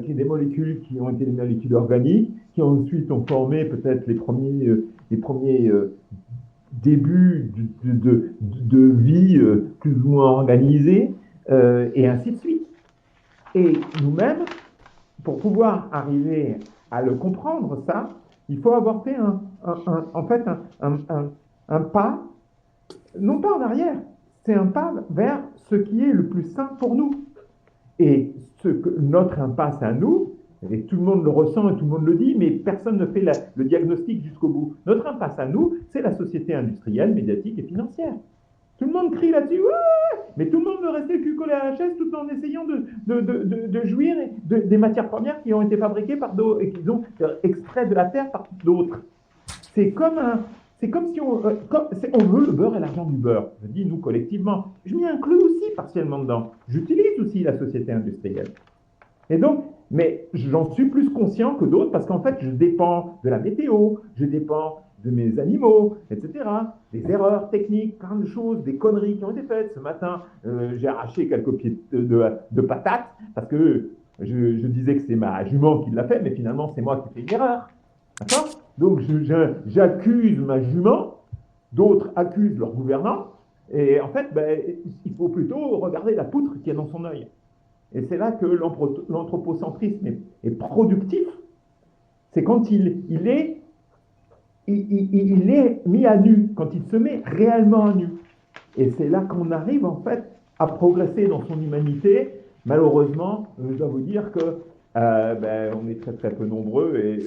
qui des molécules qui ont été des molécules organiques, qui ensuite ont formé peut-être les premiers débuts de vie plus ou moins organisée, et ainsi de suite. Et nous-mêmes, pour pouvoir arriver à le comprendre, ça, il faut avoir fait en fait un pas, non pas en arrière, c'est un pas vers ce qui est le plus sain pour nous. Et notre impasse à nous, et tout le monde le ressent et tout le monde le dit, mais personne ne fait le diagnostic jusqu'au bout. Notre impasse à nous, c'est la société industrielle, médiatique et financière. Tout le monde crie là-dessus, ouais, mais tout le monde veut rester le cul collé à la chaise tout en essayant de jouir des matières premières qui ont été fabriquées par d'autres et qui ont extrait de la terre par d'autres. C'est comme si on veut le beurre et l'argent du beurre. Je dis nous collectivement. Je m'y inclus aussi partiellement dedans. J'utilise aussi la société industrielle. Et donc, mais j'en suis plus conscient que d'autres parce qu'en fait, je dépends de la météo, je dépends de mes animaux, etc. Des erreurs techniques, plein de choses, des conneries qui ont été faites. Ce matin, j'ai arraché quelques pieds de patates parce que je disais que c'est ma jument qui l'a fait, mais finalement, c'est moi qui fais une erreur. D'accord? Donc, j'accuse ma jument, d'autres accusent leur gouvernant, et en fait, ben, il faut plutôt regarder la poutre qu'il y a dans son œil. Et c'est là que l'anthropocentrisme est productif. C'est quand il est mis à nu, quand il se met réellement à nu. Et c'est là qu'on arrive en fait à progresser dans son humanité. Malheureusement, je dois vous dire que on est très très peu nombreux et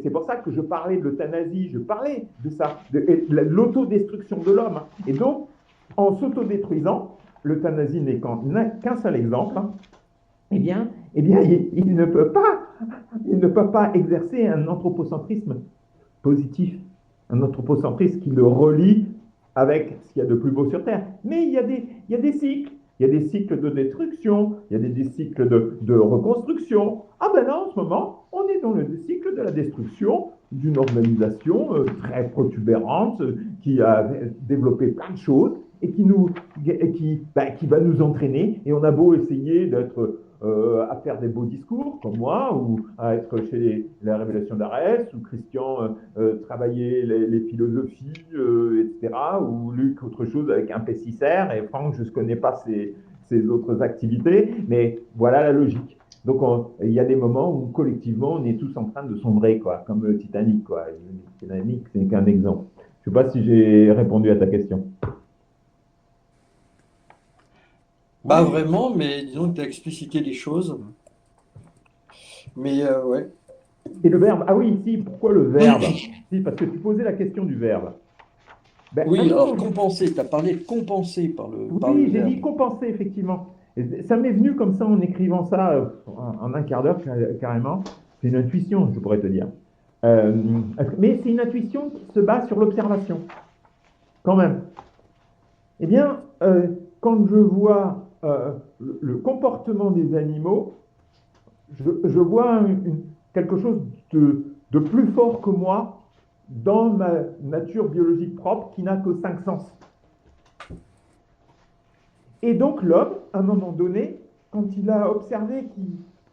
c'est pour ça que je parlais de l'euthanasie, je parlais de ça, de l'autodestruction de l'homme. Et donc, en s'autodétruisant, l'euthanasie n'est qu'un seul exemple, hein, eh bien il ne peut pas exercer un anthropocentrisme positif, un anthropocentrisme qui le relie avec ce qu'il y a de plus beau sur Terre. Mais il y a des cycles. Il y a des cycles de destruction, il y a des cycles de reconstruction. Ah ben là, en ce moment, on est dans le cycle de la destruction d'une organisation très protubérante, qui a développé plein de choses et qui va nous entraîner. Et on a beau essayer d'être à faire des beaux discours comme moi, ou à être chez la Révélation d'Arès, ou Christian travailler les philosophies, etc., ou Luc autre chose avec un P6R, et Franck, je ne connais pas ses autres activités, mais voilà la logique. Donc, il y a des moments où, collectivement, on est tous en train de sombrer, quoi, comme le Titanic, quoi. Le Titanic, c'est qu'un exemple. Je ne sais pas si j'ai répondu à ta question. Pas Oui, vraiment, mais disons que tu as explicité les choses. Mais ouais. Et le verbe, ah oui, si, pourquoi le verbe? Si, parce que tu posais la question du verbe. Ben, un Oui, alors moment, compenser, tu as parlé de compenser par le oui, j'ai dit verbe. compenser, effectivement. Et ça m'est venu comme ça en écrivant ça en un quart d'heure, carrément. C'est une intuition, je pourrais te dire. Euh, mais c'est une intuition qui se base sur l'observation, quand même. Eh bien, quand je vois le comportement des animaux, je vois quelque chose de plus fort que moi dans ma nature biologique propre qui n'a que 5 sens. Et donc l'homme, à un moment donné, quand il a observé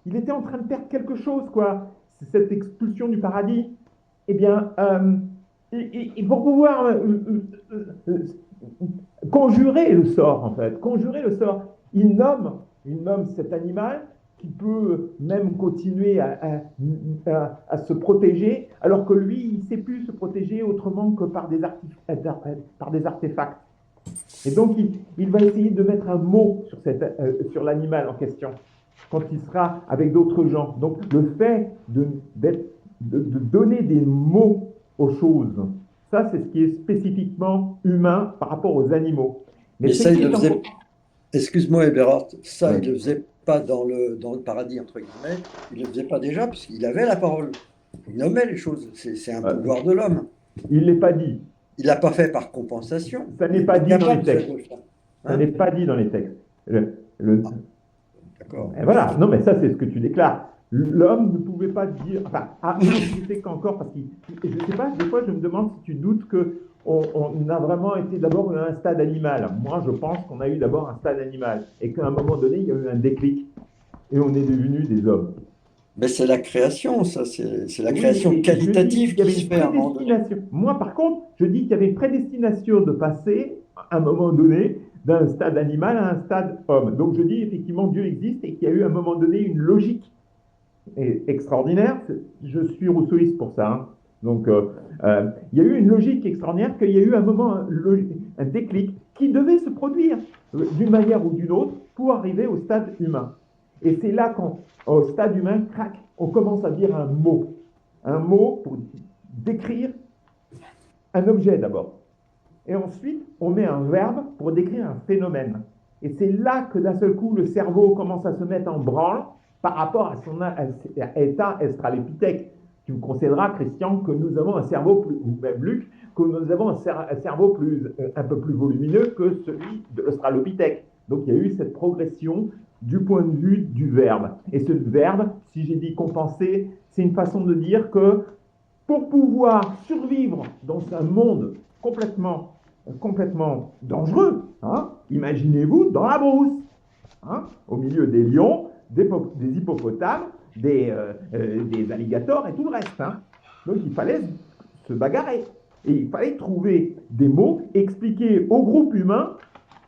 qu'il était en train de perdre quelque chose, quoi, c'est cette expulsion du paradis, eh bien, et pour pouvoir euh, conjurer le sort, en fait, conjurer le sort, il nomme cet animal qui peut même continuer à se protéger, alors que lui, il ne sait plus se protéger autrement que par des artefacts. Et donc, il va essayer de mettre un mot sur l'animal en question, quand il sera avec d'autres gens. Donc, le fait de donner des mots aux choses, ça, c'est ce qui est spécifiquement humain par rapport aux animaux. Mais Mais ce ça, qui il le est faisait, excuse-moi, Eberhard, ça, Ouais. il le faisait pas dans le paradis, entre guillemets. Il le faisait pas déjà, puisqu'il avait la parole. Il nommait les choses. C'est un Euh, pouvoir de l'homme. il ne l'est pas dit. Il l'a pas fait par compensation. Ça Il n'est pas était dit dans les capable de textes. le faire. Ça Hein? n'est pas dit dans les textes. Le, Ah, d'accord. Et voilà, non mais ça c'est ce que tu déclares. L'homme ne pouvait pas dire, enfin, je sais qu'encore, parce que je ne sais pas, des fois je me demande si tu doutes qu'on a vraiment été d'abord à un stade animal. Moi je pense qu'on a eu d'abord un stade animal et qu'à un moment donné il y a eu un déclic et on est devenus des hommes. Mais c'est la création, ça. C'est la Oui, création mais je dis qualitative qu'il y qui avait se une fait à un moment donné. prédestination. Moi, par contre, je dis qu'il y avait une prédestination de passer, à un moment donné, d'un stade animal à un stade homme. Donc, je dis effectivement Dieu existe et qu'il y a eu à un moment donné une logique extraordinaire. Je suis rousseauiste pour ça. Hein. Donc, il y a eu une logique extraordinaire, qu'il y a eu un moment, un déclic qui devait se produire d'une manière ou d'une autre pour arriver au stade humain. Et c'est là qu'au stade humain, crac, on commence à dire un mot. Un mot pour décrire un objet d'abord. Et ensuite, on met un verbe pour décrire un phénomène. Et c'est là que d'un seul coup, le cerveau commence à se mettre en branle par rapport à son état australopithèque. Tu me concéderas, Christian, que nous avons un cerveau plus, ou même Luc, que nous avons un cerveau un peu plus volumineux que celui de l'australopithèque. Donc il y a eu cette progression du point de vue du verbe. Et ce verbe, si j'ai dit compenser, c'est une façon de dire que pour pouvoir survivre dans un monde complètement dangereux, hein, imaginez-vous dans la brousse, hein, au milieu des lions, des hippopotames, des alligators et tout le reste. Hein. Donc il fallait se bagarrer. Et il fallait trouver des mots, expliquer au groupe humain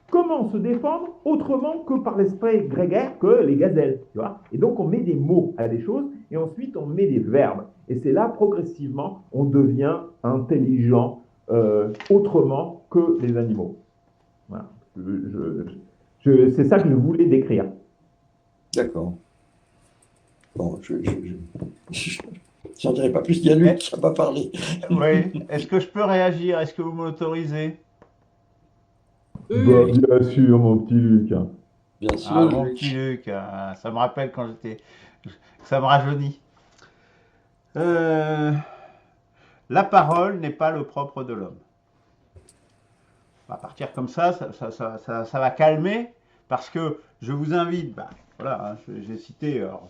comment se défendre autrement que par l'esprit grégaire que les gazelles. Tu vois. Et donc on met des mots à des choses et ensuite on met des verbes. Et c'est là progressivement on devient intelligent autrement que les animaux. Voilà. C'est ça que je voulais décrire. D'accord. Bon, j'en dirai pas plus. Il y a Luc qui n'a pas parlé. oui. Est-ce que je peux réagir? Est-ce que vous m'autorisez? Bah, bien sûr, mon petit Luc. Bien sûr, Ah, mon Luc. petit Luc, ça me rappelle quand j'étais... Ça me rajeunit. Euh, La parole n'est pas le propre de l'homme. On va partir comme ça va calmer, parce que je vous invite, bah, voilà, hein, j'ai cité, alors,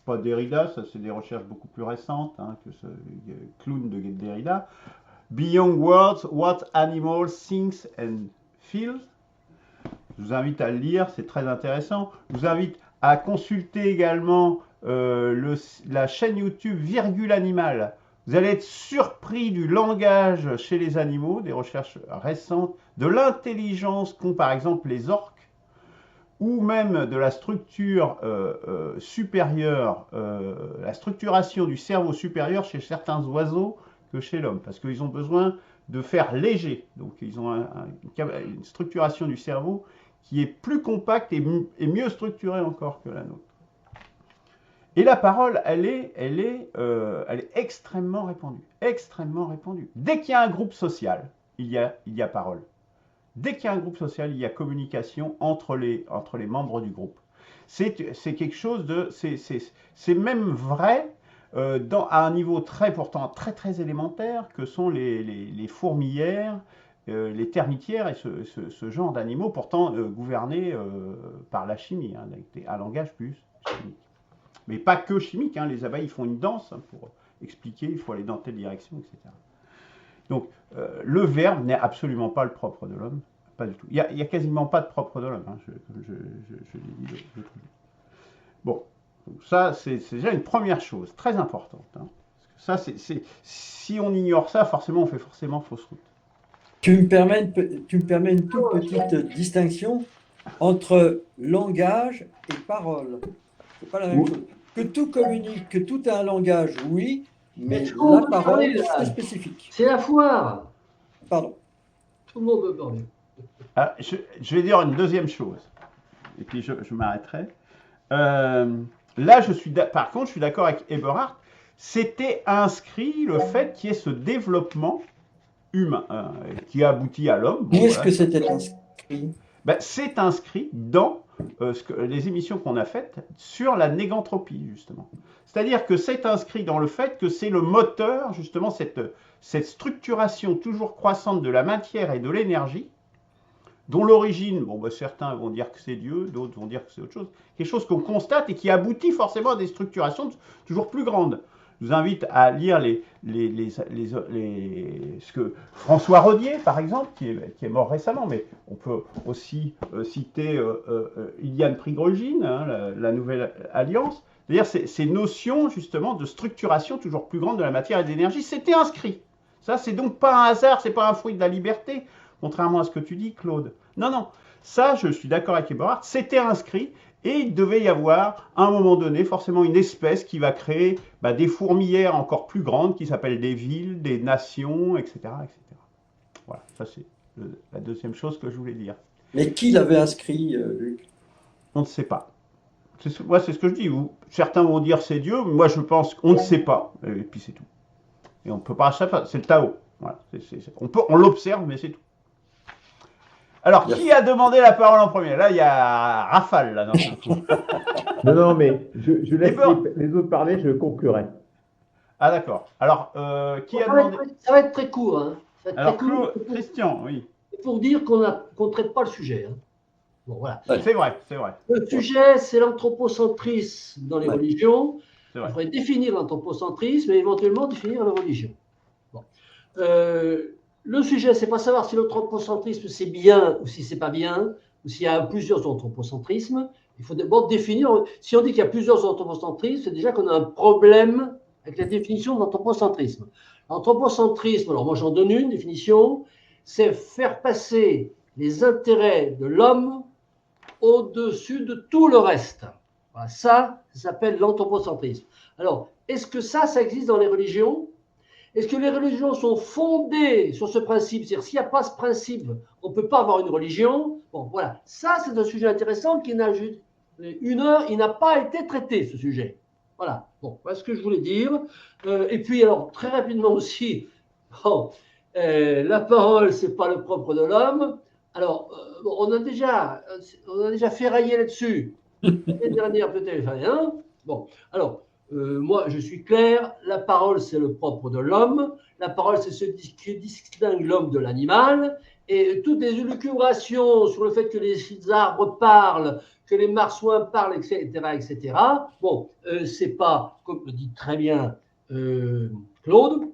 pas Derrida, ça c'est des recherches beaucoup plus récentes hein, que ce clown de Derrida. Beyond Words, What Animals Think and Feel. Je vous invite à le lire, c'est très intéressant. Je vous invite à consulter également la chaîne YouTube Virgule Animal. Vous allez être surpris du langage chez les animaux, des recherches récentes, de l'intelligence qu'ont par exemple les orques, ou même de la structure supérieure, la structuration du cerveau supérieur chez certains oiseaux que chez l'homme, parce qu'ils ont besoin de faire léger. Donc ils ont une structuration du cerveau qui est plus compacte et mieux structurée encore que la nôtre. Et la parole, elle est extrêmement répandue, extrêmement répandue. Dès qu'il y a un groupe social, il y a parole. Dès qu'il y a un groupe social, il y a communication entre les membres du groupe. C'est quelque chose de, c'est même vrai à un niveau pourtant très élémentaire que sont les fourmilières, les termitières et ce genre d'animaux pourtant gouvernés par la chimie, hein, avec un langage plus chimique. Mais pas que chimique, hein, les abeilles font une danse hein, pour expliquer, il faut aller dans telle direction, etc. Donc, le verbe n'est absolument pas le propre de l'homme, pas du tout. Il n'y a quasiment pas de propre de l'homme, hein, je l'ai dit l'autre jour. Bon, donc ça, c'est déjà une première chose, très importante. Hein, parce que ça, si on ignore ça, forcément, on fait forcément fausse route. Tu me permets une toute petite distinction entre langage et parole. C'est pas la même chose. Que tout communique, que tout a un langage, oui, mais la parole, c'est spécifique. C'est la foire. Pardon. Tout le monde veut parler. Ah, je vais dire une deuxième chose, et puis je m'arrêterai. Là, par contre, je suis d'accord avec Eberhard, c'était inscrit le fait qu'il y ait ce développement humain qui aboutit à l'homme. Où est-ce que c'était inscrit? C'est inscrit dans les émissions qu'on a faites sur la négantropie, justement. C'est-à-dire que c'est inscrit dans le fait que c'est le moteur, justement, cette structuration toujours croissante de la matière et de l'énergie, dont l'origine, certains vont dire que c'est Dieu, d'autres vont dire que c'est autre chose, quelque chose qu'on constate et qui aboutit forcément à des structurations toujours plus grandes. Je vous invite à lire ce que François Rodier, par exemple, qui est mort récemment, mais on peut aussi citer Iliane Prigogine, hein, la Nouvelle Alliance. C'est-à-dire ces notions, justement, de structuration toujours plus grande de la matière et de l'énergie, c'était inscrit. Ça, c'est donc pas un hasard, c'est pas un fruit de la liberté, contrairement à ce que tu dis, Claude. Non. Ça, je suis d'accord avec Eberhard, c'était inscrit. Et il devait y avoir, à un moment donné, forcément une espèce qui va créer des fourmilières encore plus grandes, qui s'appellent des villes, des nations, etc. etc. Voilà, ça c'est la deuxième chose que je voulais dire. Mais qui l'avait inscrit, Luc? On ne sait pas. Moi, c'est ce que je dis. Certains vont dire c'est Dieu, mais moi je pense qu'on ne sait pas, et puis c'est tout. Et on ne peut pas, c'est le Tao. Voilà, on l'observe, mais c'est tout. Alors, qui a demandé la parole en premier? Là, il y a rafale, là, Non, mais je laisse les autres parler, je conclurai. Ah, d'accord. Alors, qui a demandé? Ça va être très court. Hein. Alors, Christian, oui. Pour dire qu'on ne traite pas le sujet. Hein. Bon, voilà. C'est vrai. Le sujet, c'est l'anthropocentrisme dans les religions. Il faudrait définir l'anthropocentrisme et éventuellement définir la religion. Bon. Le sujet, c'est pas savoir si l'anthropocentrisme c'est bien ou si c'est pas bien, ou s'il y a plusieurs anthropocentrismes. Il faut d'abord définir. Si on dit qu'il y a plusieurs anthropocentrismes, c'est déjà qu'on a un problème avec la définition de l'anthropocentrisme. L'anthropocentrisme, alors moi j'en donne une définition, c'est faire passer les intérêts de l'homme au-dessus de tout le reste. Voilà, ça s'appelle l'anthropocentrisme. Alors, est-ce que ça existe dans les religions? Est-ce que les religions sont fondées sur ce principe? C'est-à-dire, s'il n'y a pas ce principe, on ne peut pas avoir une religion. Bon, voilà. Ça, c'est un sujet intéressant qui n'a juste une heure, il n'a pas été traité, ce sujet. Voilà. Bon, voilà ce que je voulais dire. Et puis, alors, très rapidement aussi, la parole, ce n'est pas le propre de l'homme. Alors, on a déjà ferraillé là-dessus. L'année dernière, peut-être, hein. Bon, alors, moi, je suis clair, la parole, c'est le propre de l'homme. La parole, c'est ce qui distingue l'homme de l'animal. Et toutes les élucubrations sur le fait que les arbres parlent, que les marsouins parlent, etc., etc. Bon, c'est pas, comme le dit très bien Claude,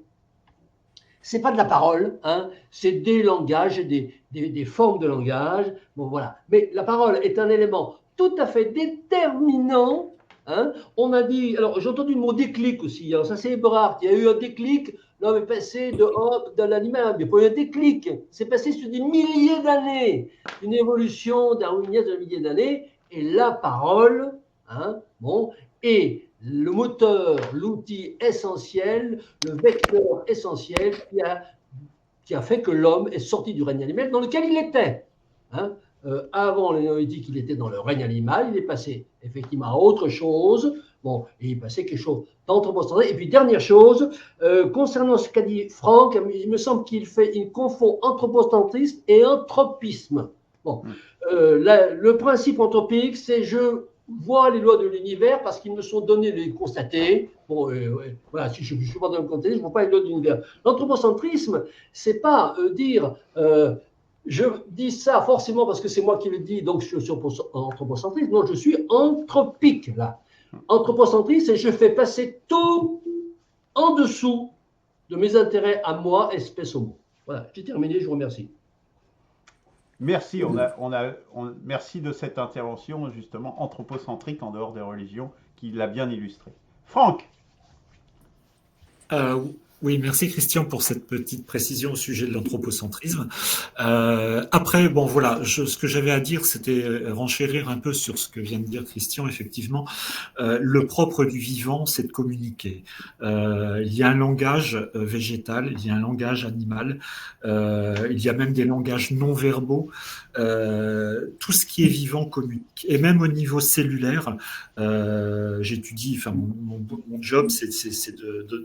c'est pas de la parole, hein, c'est des langages, des formes de langage. Bon, voilà. Mais la parole est un élément tout à fait déterminant. Hein. On a dit, alors j'ai entendu le mot déclic aussi, hein, ça c'est Eberhard, il y a eu un déclic, l'homme est passé de l'animal, il n'y a pas eu un déclic, c'est passé sur des milliers d'années, une évolution darwinienne de milliers d'années, et la parole, hein, bon, est le moteur, l'outil essentiel, le vecteur essentiel qui a fait que l'homme est sorti du règne animal dans lequel il était. Hein. Avant le néolithique, il était dans le règne animal, il est passé effectivement à autre chose. Bon, et il est passé quelque chose d'anthropocentrisme. Et puis, dernière chose, concernant ce qu'a dit Franck, il me semble qu'il confond anthropocentrisme et anthropisme. Bon, le principe anthropique, c'est je vois les lois de l'univers parce qu'ils me sont donnés de les constater. Bon, voilà, si je ne suis pas dans le contexte, je ne vois pas les lois de l'univers. L'anthropocentrisme, c'est pas dire je dis ça forcément parce que c'est moi qui le dis, donc je suis anthropocentriste. Non, je suis anthropique là. Anthropocentriste, c'est je fais passer tout en dessous de mes intérêts à moi, espèce homo. Voilà, j'ai terminé, je vous remercie. Merci, merci de cette intervention justement anthropocentrique en dehors des religions qui l'a bien illustré. Franck. Oui, merci Christian pour cette petite précision au sujet de l'anthropocentrisme. Après, bon voilà, ce que j'avais à dire, c'était renchérir un peu sur ce que vient de dire Christian. Effectivement, le propre du vivant, c'est de communiquer. Il y a un langage végétal, il y a un langage animal, il y a même des langages non verbaux. Tout ce qui est vivant communique. Et même au niveau cellulaire, j'étudie, enfin mon job, c'est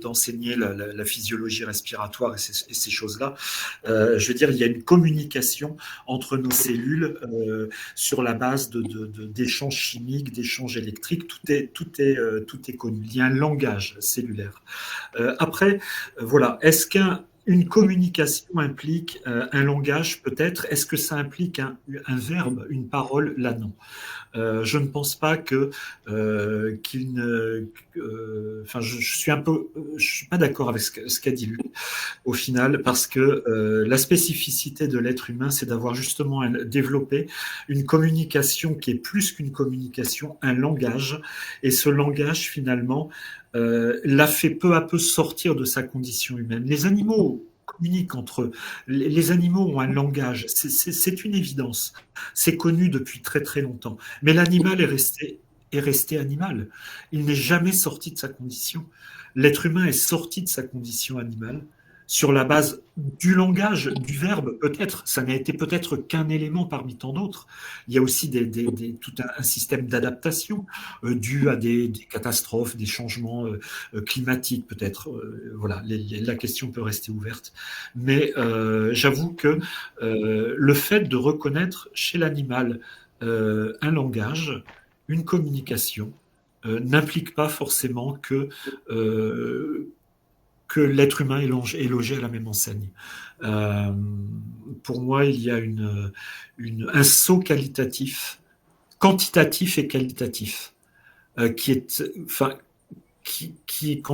d'enseigner la physiologie respiratoire et ces choses-là. Je veux dire, il y a une communication entre nos cellules sur la base d'échanges chimiques, d'échanges électriques. Tout est connu. Il y a un langage cellulaire. Après, voilà. Est-ce qu'une communication implique un langage peut-être? Est-ce que ça implique un verbe, une parole? Là, non. Je ne pense pas qu'il ne. Enfin, je suis pas d'accord avec ce qu'a dit Luc au final, parce que la spécificité de l'être humain, c'est d'avoir justement développé une communication qui est plus qu'une communication, un langage, et ce langage finalement l'a fait peu à peu sortir de sa condition humaine. Les animaux communiquent entre eux. Les animaux ont un langage, c'est une évidence. C'est connu depuis très très longtemps. Mais l'animal est resté animal. Il n'est jamais sorti de sa condition. L'être humain est sorti de sa condition animale sur la base du langage, du verbe, peut-être. Ça n'a été peut-être qu'un élément parmi tant d'autres. Il y a aussi tout un système d'adaptation dû à des catastrophes, des changements climatiques, peut-être. Voilà, la question peut rester ouverte. Mais j'avoue que le fait de reconnaître chez l'animal un langage, une communication, n'implique pas forcément que l'être humain est logé à la même enseigne. Pour moi, il y a un saut quantitatif et qualitatif, qu'on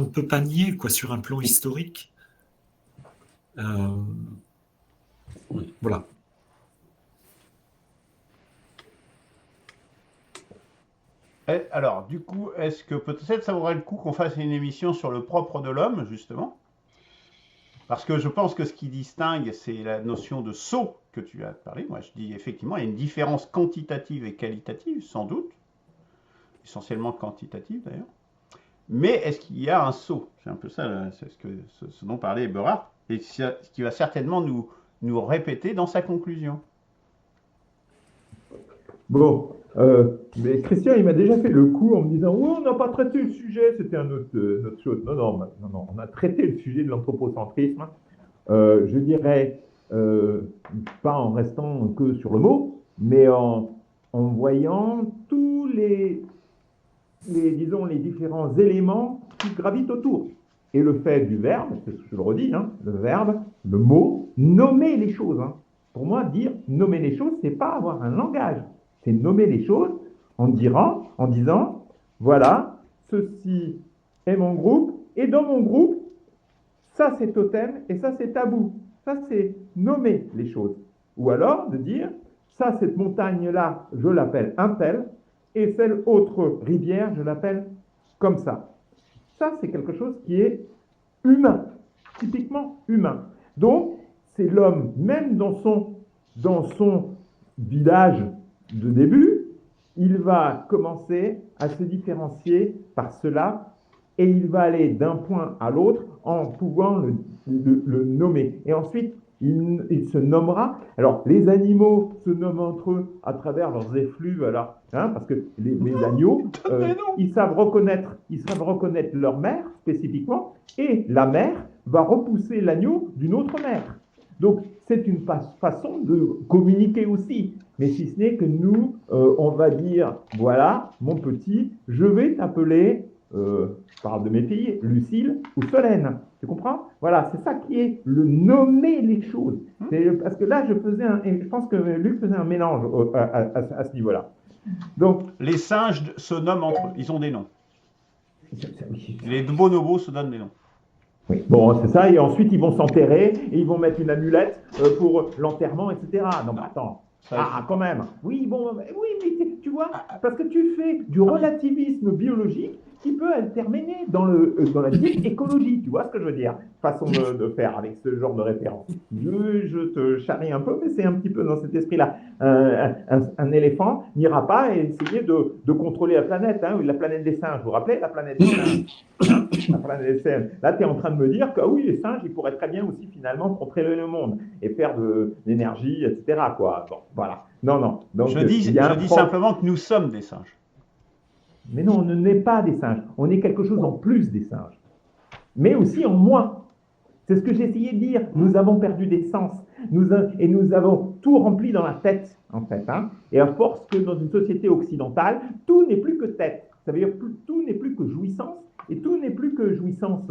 ne peut pas nier, quoi, sur un plan historique. Voilà. Alors, du coup, est-ce que peut-être ça vaudrait le coup qu'on fasse une émission sur le propre de l'homme, justement? Parce que je pense que ce qui distingue, c'est la notion de saut que tu as parlé. Moi, je dis effectivement, il y a une différence quantitative et qualitative, sans doute. Essentiellement quantitative, d'ailleurs. Mais est-ce qu'il y a un saut? C'est un peu ça, c'est ce dont parlait Eberhard, et ce qui va certainement nous répéter dans sa conclusion. Bon, mais Christian, il m'a déjà fait le coup en me disant « Oui, on n'a pas traité le sujet, c'était un autre chose. » Non, on a traité le sujet de l'anthropocentrisme. Je dirais, pas en restant que sur le mot, mais en voyant tous les différents éléments qui gravitent autour. Et le fait du verbe, c'est ce que je le redis, hein, le verbe, le mot, nommer les choses. Hein. Pour moi, dire nommer les choses, c'est pas avoir un langage. C'est nommer les choses en disant, voilà, ceci est mon groupe, et dans mon groupe, ça c'est totem et ça c'est tabou. Ça c'est nommer les choses. Ou alors de dire, ça cette montagne-là, je l'appelle un tel, et cette autre rivière, je l'appelle comme ça. Ça c'est quelque chose qui est humain, typiquement humain. Donc, c'est l'homme, même dans son village de début, il va commencer à se différencier par cela et il va aller d'un point à l'autre en pouvant le nommer. Et ensuite, il se nommera. Alors, les animaux se nomment entre eux à travers leurs effluves, alors, parce que les agneaux, ils savent reconnaître leur mère spécifiquement, et la mère va repousser l'agneau d'une autre mère. Donc, c'est une façon de communiquer aussi. Mais si ce n'est que nous, on va dire, voilà, mon petit, je vais t'appeler, je parle de mes filles, Lucille ou Solène. Tu comprends? Voilà, c'est ça qui est le nommer les choses. Parce que là, je pense que Luc faisait un mélange à ce niveau-là. Donc, les singes se nomment entre eux, ils ont des noms. Les bonobos se donnent des noms. Oui, bon, c'est ça, et ensuite ils vont s'enterrer, et ils vont mettre une amulette pour l'enterrement, etc. Non, mais attends, quand même. Oui, bon, oui, mais tu vois, parce que tu fais du relativisme biologique qui peut terminer dans la écologie, tu vois ce que je veux dire? Façon de faire avec ce genre de référence. Je te charrie un peu, mais c'est un petit peu dans cet esprit-là. Un éléphant n'ira pas essayer de contrôler la planète, la planète des singes. Vous vous rappelez, la planète des singes? La planète des singes. Là, tu es en train de me dire que oui, les singes, ils pourraient très bien aussi finalement contrôler le monde et faire de l'énergie, etc. Quoi. Bon, voilà. Non. Donc, je dis simplement que nous sommes des singes. Mais non, on n'est pas des singes. On est quelque chose en plus des singes. Mais aussi en moins. C'est ce que j'ai essayé de dire. Nous avons perdu des sens. Et nous avons tout rempli dans la tête, en fait. Et à force que dans une société occidentale, tout n'est plus que tête. Ça veut dire que tout n'est plus que jouissance. Et tout n'est plus que jouissance,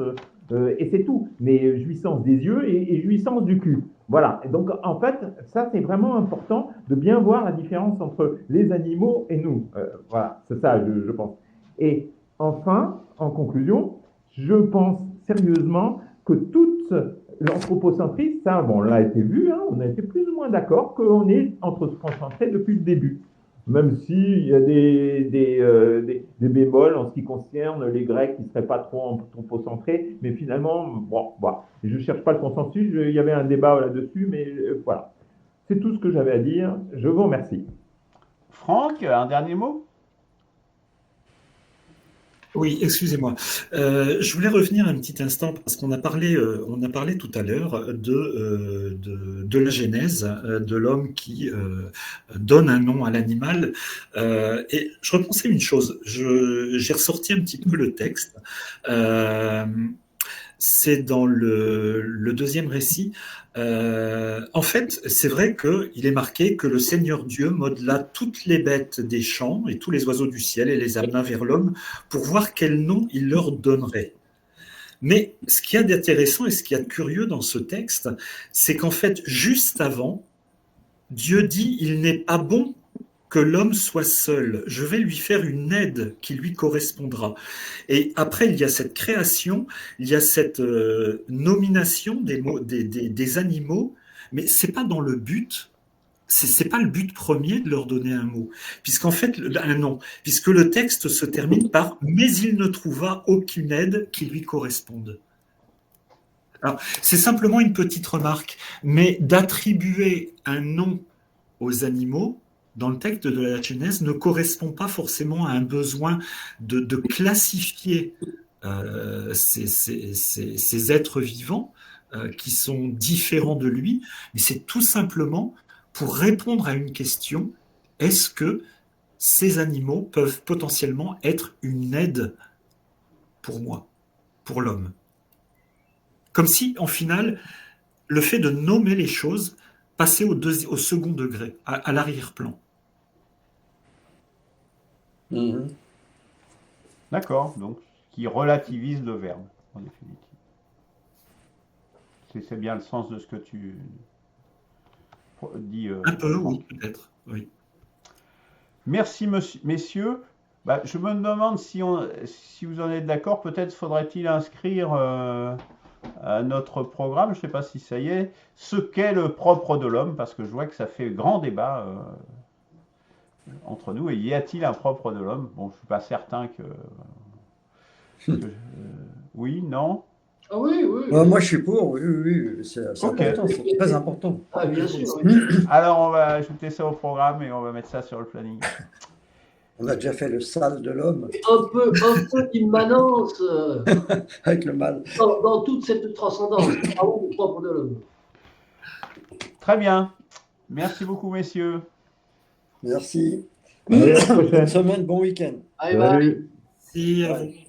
et c'est tout, mais jouissance des yeux et jouissance du cul. Voilà, et donc en fait, ça c'est vraiment important de bien voir la différence entre les animaux et nous. Voilà, c'est ça, je pense. Et enfin, en conclusion, je pense sérieusement que toute l'anthropocentrisme, ça, bon, on l'a été vu, on a été plus ou moins d'accord qu'on est anthropocentré depuis le début. Même s'il y a des bémols en ce qui concerne les Grecs qui ne seraient pas trop anthropocentrés, mais finalement, bon, je ne cherche pas le consensus, il y avait un débat là-dessus, mais voilà. C'est tout ce que j'avais à dire. Je vous remercie. Franck, un dernier mot? Oui, excusez-moi. Je voulais revenir un petit instant parce qu'on a parlé tout à l'heure de la genèse de l'homme qui donne un nom à l'animal. Et je repensais une chose. J'ai ressorti un petit peu le texte. C'est dans le deuxième récit. En fait, c'est vrai qu'il est marqué que le Seigneur Dieu modela toutes les bêtes des champs et tous les oiseaux du ciel et les amena vers l'homme pour voir quel nom il leur donnerait. Mais ce qu'il y a d'intéressant et ce qu'il y a de curieux dans ce texte, c'est qu'en fait, juste avant, Dieu dit « Il n'est pas bon que l'homme soit seul. Je vais lui faire une aide qui lui correspondra. » Et après, il y a cette création, il y a cette nomination des animaux, mais c'est pas dans le but, c'est pas le but premier de leur donner un mot, puisqu'en fait, un nom, puisque le texte se termine par « mais il ne trouva aucune aide qui lui corresponde ». Alors, c'est simplement une petite remarque, mais d'attribuer un nom aux animaux, dans le texte de la Genèse, ne correspond pas forcément à un besoin de classifier ces êtres vivants qui sont différents de lui, mais c'est tout simplement pour répondre à une question, est-ce que ces animaux peuvent potentiellement être une aide pour moi, pour l'homme? Comme si, en final, le fait de nommer les choses passait au second degré, à l'arrière-plan. D'accord, donc qui relativise le verbe, en définitive. C'est bien le sens de ce que tu... dit Un peu, oui, peut-être. Oui. Merci, messieurs. Bah, je me demande si vous en êtes d'accord, peut-être faudrait-il inscrire à notre programme, je ne sais pas si ça y est, ce qu'est le propre de l'homme, parce que je vois que ça fait grand débat entre nous. Et y a-t-il un propre de l'homme? Bon, je ne suis pas certain oui, non? Ah oui, oui. Moi, je suis pour, oui, oui, oui, c'est Ok. important, c'est très important. Ah, bien sûr. Oui. Alors, on va ajouter ça au programme et on va mettre ça sur le planning. On a déjà fait le sale de l'homme Un peu d'immanence avec le mal. dans toute cette transcendance. Parlons du propre de l'homme. Très bien. Merci beaucoup, messieurs. Merci. Allez, à la prochaine. Bonne semaine, bon week-end. Allez, bye. Salut. Si, Ouais.